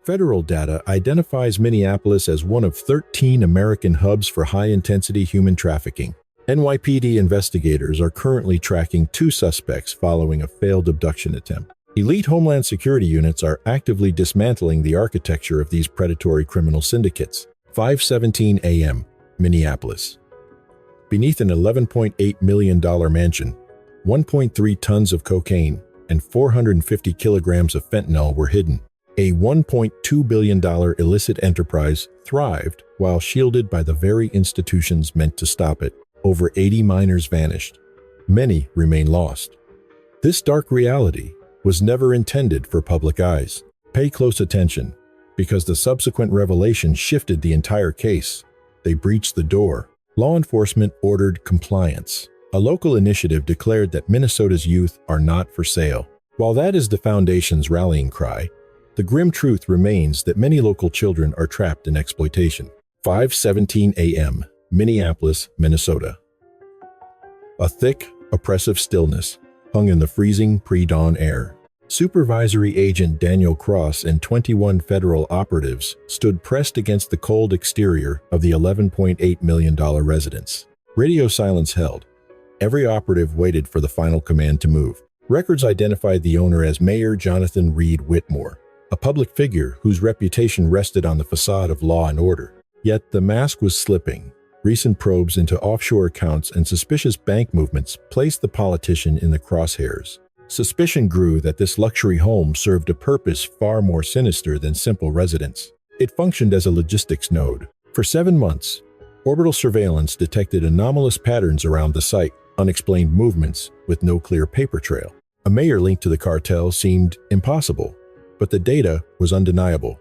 Federal data identifies Minneapolis as one of 13 American hubs for high-intensity human trafficking. NYPD investigators are currently tracking 2 suspects following a failed abduction attempt. Elite Homeland Security units are actively dismantling the architecture of these predatory criminal syndicates. 5:17 a.m., Minneapolis. Beneath an $11.8 million mansion, 1.3 tons of cocaine and 450 kilograms of fentanyl were hidden. A $1.2 billion illicit enterprise thrived while shielded by the very institutions meant to stop it. Over 80 minors vanished. Many remain lost. This dark reality was never intended for public eyes. Pay close attention, because the subsequent revelation shifted the entire case. They breached the door. Law enforcement ordered compliance. A local initiative declared that Minnesota's youth are not for sale. While that is the foundation's rallying cry, the grim truth remains that many local children are trapped in exploitation. 5:17 a.m., Minneapolis, Minnesota. A thick, oppressive stillness hung in the freezing pre-dawn air. Supervisory Agent Daniel Cross and 21 federal operatives stood pressed against the cold exterior of the $11.8 million residence. Radio silence held. Every operative waited for the final command to move. Records identified the owner as Mayor Jonathan Reed Whitmore, a public figure whose reputation rested on the facade of law and order. Yet the mask was slipping. Recent probes into offshore accounts and suspicious bank movements placed the politician in the crosshairs. Suspicion grew that this luxury home served a purpose far more sinister than simple residence. It functioned as a logistics node. For 7 months, orbital surveillance detected anomalous patterns around the site, unexplained movements with no clear paper trail. A mayor linked to the cartel seemed impossible, but the data was undeniable.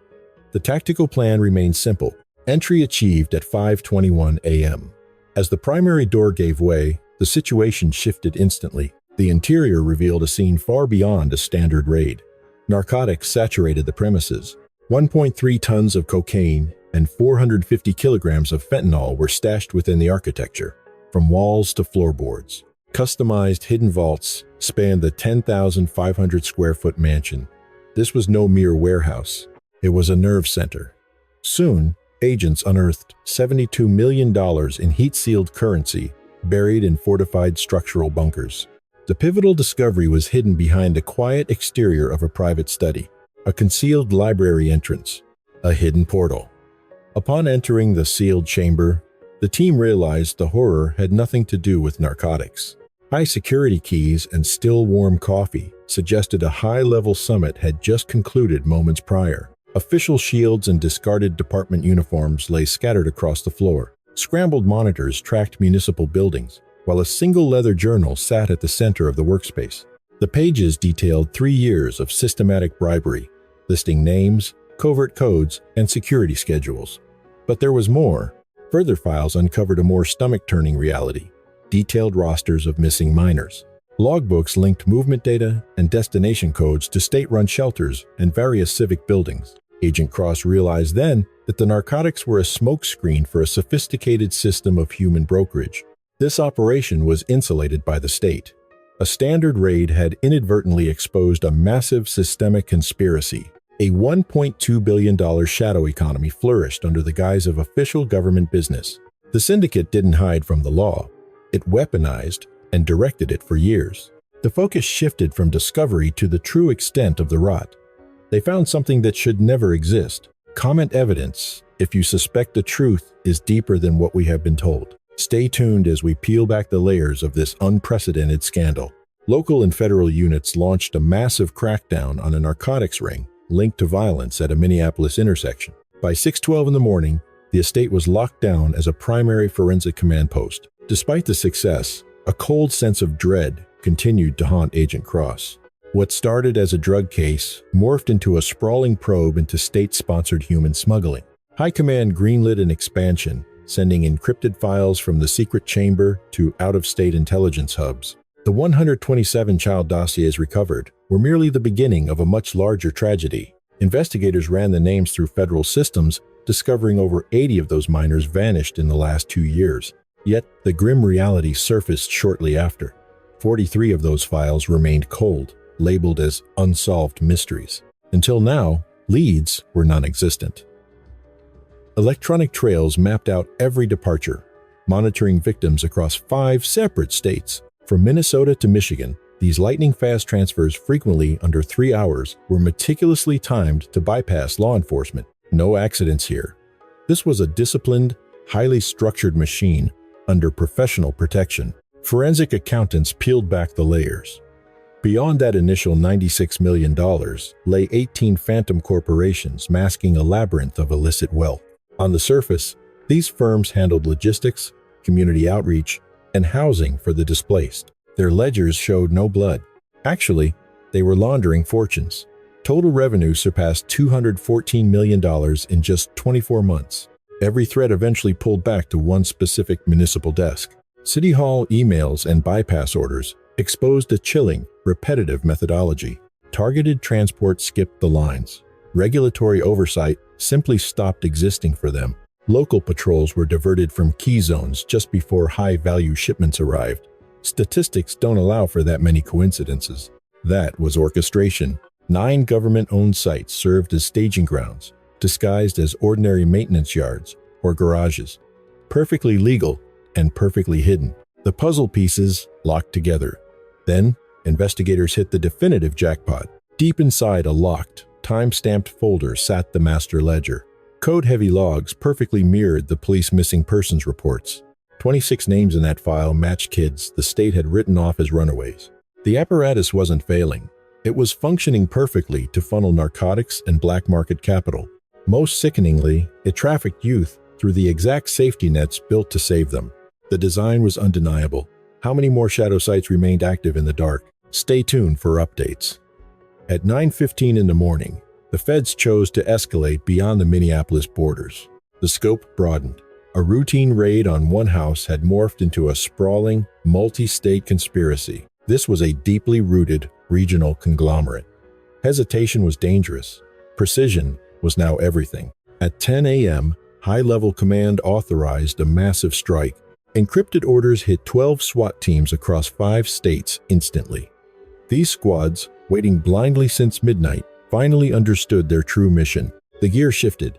The tactical plan remained simple. Entry achieved at 5:21 a.m. As the primary door gave way, the situation shifted instantly. The interior revealed a scene far beyond a standard raid. Narcotics saturated the premises. 1.3 tons of cocaine and 450 kilograms of fentanyl were stashed within the architecture, from walls to floorboards. Customized hidden vaults spanned the 10,500 square foot mansion. This was no mere warehouse. It was a nerve center. Soon, agents unearthed $72 million in heat-sealed currency buried in fortified structural bunkers. The pivotal discovery was hidden behind the quiet exterior of a private study, a concealed library entrance, a hidden portal. Upon entering the sealed chamber, the team realized the horror had nothing to do with narcotics. High security keys and still warm coffee suggested a high-level summit had just concluded moments prior. Official shields and discarded department uniforms lay scattered across the floor. Scrambled monitors tracked municipal buildings, while a single leather journal sat at the center of the workspace. The pages detailed 3 years of systematic bribery, listing names, covert codes, and security schedules. But there was more. Further files uncovered a more stomach-turning reality: detailed rosters of missing minors. Logbooks linked movement data and destination codes to state-run shelters and various civic buildings. Agent Cross realized then that the narcotics were a smokescreen for a sophisticated system of human brokerage. This operation was insulated by the state. A standard raid had inadvertently exposed a massive systemic conspiracy. A $1.2 billion shadow economy flourished under the guise of official government business. The syndicate didn't hide from the law. It weaponized and directed it for years. The focus shifted from discovery to the true extent of the rot. They found something that should never exist. Comment evidence if you suspect the truth is deeper than what we have been told. Stay tuned as we peel back the layers of this unprecedented scandal. Local and federal units launched a massive crackdown on a narcotics ring linked to violence at a Minneapolis intersection. By 6:12 in the morning, the estate was locked down as a primary forensic command post. Despite the success, a cold sense of dread continued to haunt Agent Cross. What started as a drug case morphed into a sprawling probe into state-sponsored human smuggling. High Command greenlit an expansion, sending encrypted files from the secret chamber to out-of-state intelligence hubs. The 127 child dossiers recovered were merely the beginning of a much larger tragedy. Investigators ran the names through federal systems, discovering over 80 of those minors vanished in the last 2 years. Yet, the grim reality surfaced shortly after. 43 of those files remained cold, labeled as unsolved mysteries. Until now, Leads were non-existent. Electronic trails mapped out every departure, monitoring victims across 5 separate states. From Minnesota to Michigan, these lightning-fast transfers, frequently under 3 hours, were meticulously timed to bypass law enforcement. No accidents here. This was a disciplined, highly structured machine under professional protection. Forensic accountants peeled back the layers. Beyond that initial $96 million lay 18 phantom corporations masking a labyrinth of illicit wealth. On the surface, these firms handled logistics, community outreach, and housing for the displaced. Their ledgers showed no blood. Actually, they were laundering fortunes. Total revenue surpassed $214 million in just 24 months. Every thread eventually pulled back to one specific municipal desk. City Hall emails and bypass orders exposed a chilling, repetitive methodology. Targeted transport skipped the lines. Regulatory oversight simply stopped existing for them. Local patrols were diverted from key zones just before high-value shipments arrived. Statistics don't allow for that many coincidences. That was orchestration. 9 government-owned sites served as staging grounds, disguised as ordinary maintenance yards or garages. Perfectly legal and perfectly hidden. The puzzle pieces locked together. Then, investigators hit the definitive jackpot. Deep inside a locked, time-stamped folder sat the master ledger. Code-heavy logs perfectly mirrored the police missing persons reports. 26 names in that file matched kids the state had written off as runaways. The apparatus wasn't failing. It was functioning perfectly to funnel narcotics and black market capital. Most sickeningly, it trafficked youth through the exact safety nets built to save them. The design was undeniable. How many more shadow sites remained active in the dark? Stay tuned for updates. At 9:15 in the morning, the feds chose to escalate beyond the Minneapolis borders. The scope broadened. A routine raid on one house had morphed into a sprawling, multi-state conspiracy. This was a deeply rooted regional conglomerate. Hesitation was dangerous. Precision was now everything. At 10 a.m., high-level command authorized a massive strike. Encrypted orders hit 12 SWAT teams across 5 states instantly. These squads, waiting blindly since midnight, finally understood their true mission. The gear shifted.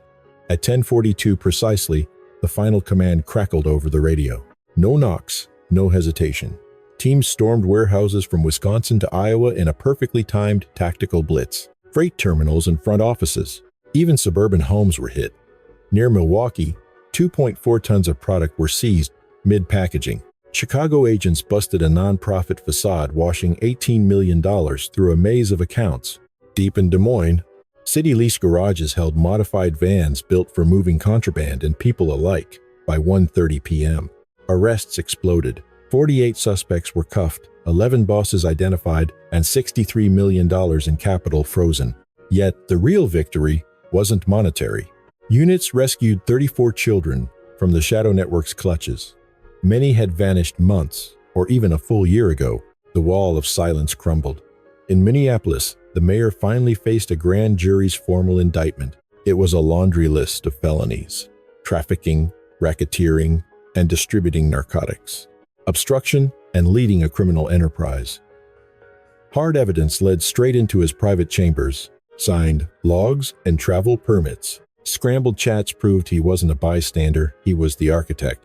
At 10:42 precisely, the final command crackled over the radio. No knocks, no hesitation. Teams stormed warehouses from Wisconsin to Iowa in a perfectly timed tactical blitz. Freight terminals and front offices, even suburban homes were hit. Near Milwaukee, 2.4 tons of product were seized mid-packaging. Chicago agents busted a nonprofit facade washing $18 million through a maze of accounts. Deep in Des Moines, city lease garages held modified vans built for moving contraband and people alike. By 1:30 p.m., arrests exploded. 48 suspects were cuffed, 11 bosses identified, and $63 million in capital frozen. Yet the real victory wasn't monetary. Units rescued 34 children from the Shadow Network's clutches. Many had vanished months, or even a full year ago. The wall of silence crumbled. In Minneapolis, the mayor finally faced a grand jury's formal indictment. It was a laundry list of felonies: trafficking, racketeering, and distributing narcotics, obstruction, and leading a criminal enterprise. Hard evidence led straight into his private chambers, signed logs and travel permits. Scrambled chats proved he wasn't a bystander, he was the architect.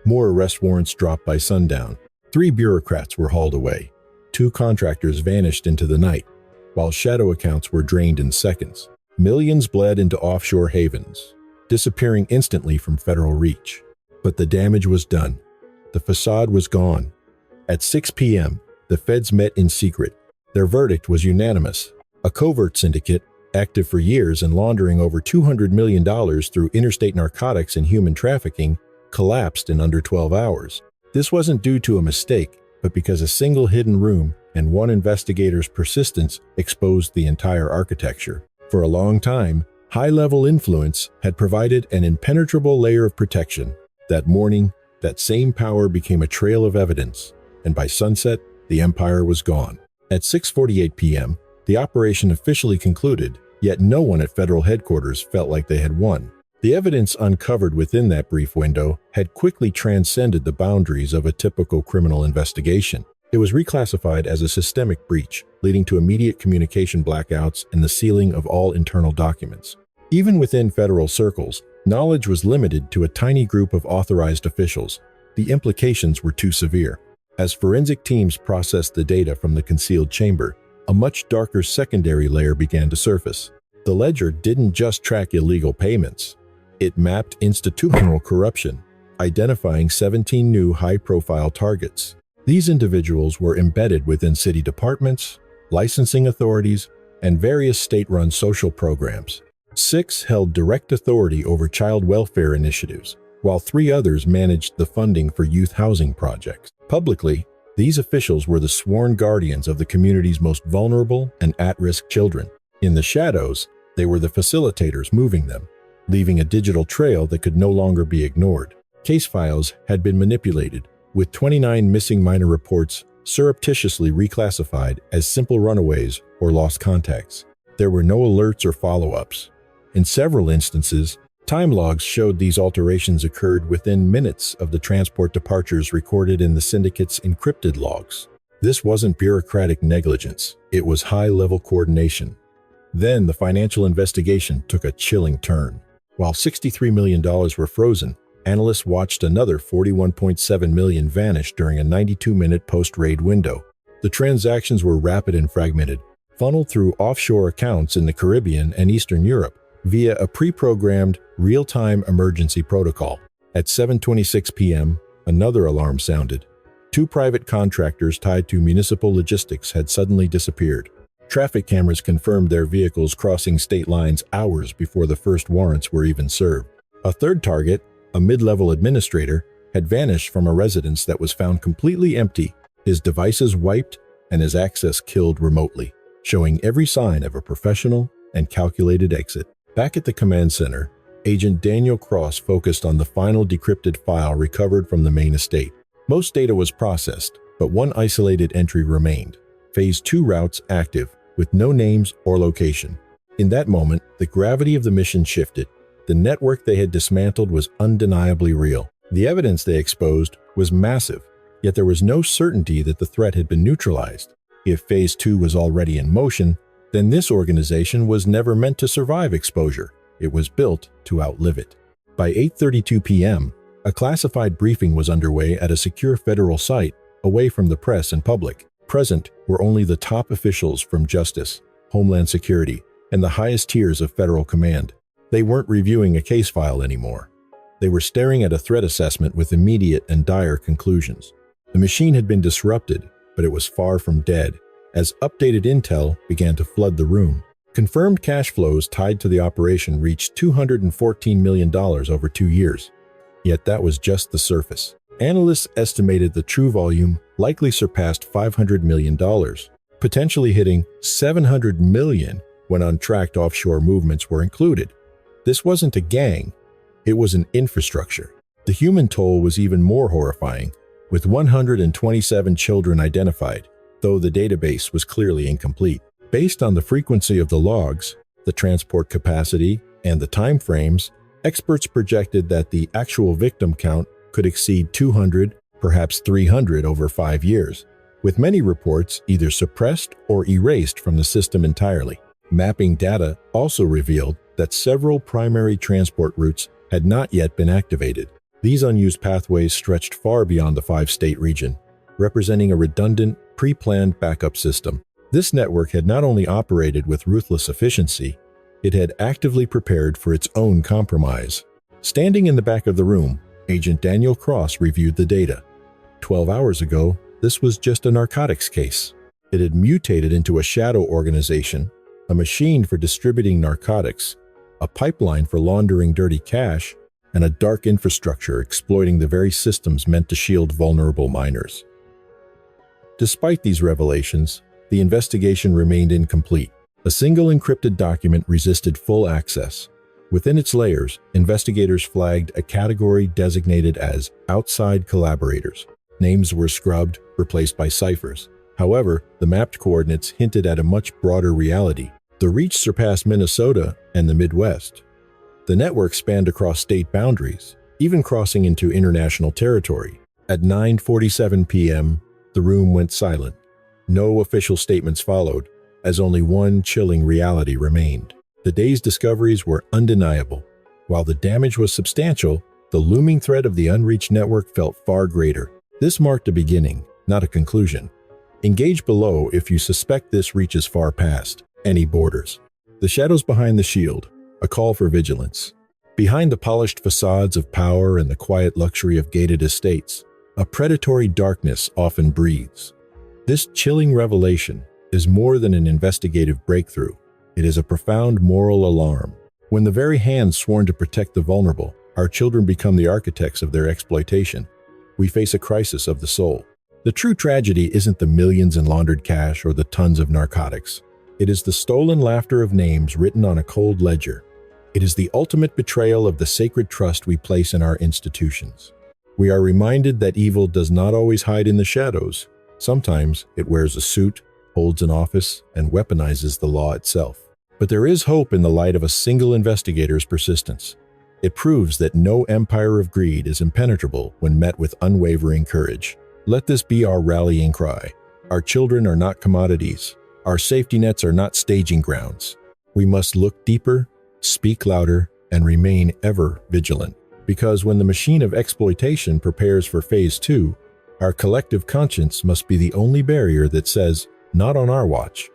More arrest warrants dropped by sundown. 3 bureaucrats were hauled away. 2 contractors vanished into the night, while shadow accounts were drained in seconds. Millions bled into offshore havens, disappearing instantly from federal reach. But the damage was done. The facade was gone. At 6 p.m., the feds met in secret. Their verdict was unanimous. A covert syndicate, active for years and laundering over $200 million through interstate narcotics and human trafficking, collapsed in under 12 hours. This wasn't due to a mistake, but because a single hidden room and one investigator's persistence exposed the entire architecture. For a long time, high-level influence had provided an impenetrable layer of protection. That morning, that same power became a trail of evidence, and by sunset, the empire was gone. At 6:48 p.m., the operation officially concluded, yet no one at federal headquarters felt like they had won. The evidence uncovered within that brief window had quickly transcended the boundaries of a typical criminal investigation. It was reclassified as a systemic breach, leading to immediate communication blackouts and the sealing of all internal documents. Even within federal circles, knowledge was limited to a tiny group of authorized officials. The implications were too severe. As forensic teams processed the data from the concealed chamber, a much darker secondary layer began to surface. The ledger didn't just track illegal payments. It mapped institutional corruption, identifying 17 new high-profile targets. These individuals were embedded within city departments, licensing authorities, and various state-run social programs. 6 held direct authority over child welfare initiatives, while 3 others managed the funding for youth housing projects. Publicly, these officials were the sworn guardians of the community's most vulnerable and at-risk children. In the shadows, they were the facilitators moving them, leaving a digital trail that could no longer be ignored. Case files had been manipulated, with 29 missing minor reports surreptitiously reclassified as simple runaways or lost contacts. There were no alerts or follow-ups. In several instances, time logs showed these alterations occurred within minutes of the transport departures recorded in the syndicate's encrypted logs. This wasn't bureaucratic negligence, it was high-level coordination. Then the financial investigation took a chilling turn. While $63 million were frozen, analysts watched another $41.7 million vanish during a 92-minute post-raid window. The transactions were rapid and fragmented, funneled through offshore accounts in the Caribbean and Eastern Europe via a pre-programmed real-time emergency protocol. At 7:26 p.m., another alarm sounded. 2 private contractors tied to Municipal logistics had suddenly disappeared. Traffic cameras confirmed their vehicles crossing state lines hours before the first warrants were even served. A third target, a mid-level administrator, had vanished from a residence that was found completely empty, his devices wiped, and his access killed remotely, showing every sign of a professional and calculated exit. Back at the command center, Agent Daniel Cross focused on the final decrypted file recovered from the main estate. Most data was processed, but one isolated entry remained. Phase 2 routes active, with no names or location. In that moment, the gravity of the mission shifted. The network they had dismantled was undeniably real. The evidence they exposed was massive, yet there was no certainty that the threat had been neutralized. If Phase 2 was already in motion, then this organization was never meant to survive exposure. It was built to outlive it. By 8:32 p.m., a classified briefing was underway at a secure federal site, away from the press and public. Present were only the top officials from Justice, Homeland Security, and the highest tiers of federal command. They weren't reviewing a case file anymore. They were staring at a threat assessment with immediate and dire conclusions. The machine had been disrupted, but it was far from dead, as updated intel began to flood the room. Confirmed cash flows tied to the operation reached $214 million over 2 years. Yet that was just the surface. Analysts estimated the true volume likely surpassed $500 million, potentially hitting $700 million when untracked offshore movements were included. This wasn't a gang, it was an infrastructure. The human toll was even more horrifying, with 127 children identified, though the database was clearly incomplete. Based on the frequency of the logs, the transport capacity, and the time frames, experts projected that the actual victim count could exceed 200, perhaps 300 over 5 years, with many reports either suppressed or erased from the system entirely. Mapping data also revealed that several primary transport routes had not yet been activated. These unused pathways stretched far beyond the 5-state region, representing a redundant, pre-planned backup system. This network had not only operated with ruthless efficiency, it had actively prepared for its own compromise. Standing in the back of the room, Agent Daniel Cross reviewed the data. 12 hours ago, this was just a narcotics case. It had mutated into a shadow organization, a machine for distributing narcotics, a pipeline for laundering dirty cash, and a dark infrastructure exploiting the very systems meant to shield vulnerable minors. Despite these revelations, the investigation remained incomplete. A single encrypted document resisted full access. Within its layers, investigators flagged a category designated as outside collaborators. Names were scrubbed, replaced by ciphers. However, the mapped coordinates hinted at a much broader reality. The reach surpassed Minnesota and the Midwest. The network spanned across state boundaries, even crossing into international territory. At 9:47 p.m., The room went silent. No official statements followed, as only one chilling reality remained. The day's discoveries were undeniable. While the damage was substantial, the looming threat of the unreached network felt far greater. This marked a beginning, not a conclusion. Engage below if you suspect this reaches far past any borders. The shadows behind the shield, a call for vigilance. Behind the polished facades of power and the quiet luxury of gated estates, a predatory darkness often breathes. This chilling revelation is more than an investigative breakthrough. It is a profound moral alarm. When the very hands sworn to protect the vulnerable, our children become the architects of their exploitation, we face a crisis of the soul. The true tragedy isn't the millions in laundered cash or the tons of narcotics. It is the stolen laughter of names written on a cold ledger. It is the ultimate betrayal of the sacred trust we place in our institutions. We are reminded that evil does not always hide in the shadows. Sometimes it wears a suit, holds an office, and weaponizes the law itself. But there is hope in the light of a single investigator's persistence. It proves that no empire of greed is impenetrable when met with unwavering courage. Let this be our rallying cry. Our children are not commodities. Our safety nets are not staging grounds. We must look deeper, speak louder, and remain ever vigilant. Because when the machine of exploitation prepares for Phase 2, our collective conscience must be the only barrier that says, "Not on our watch."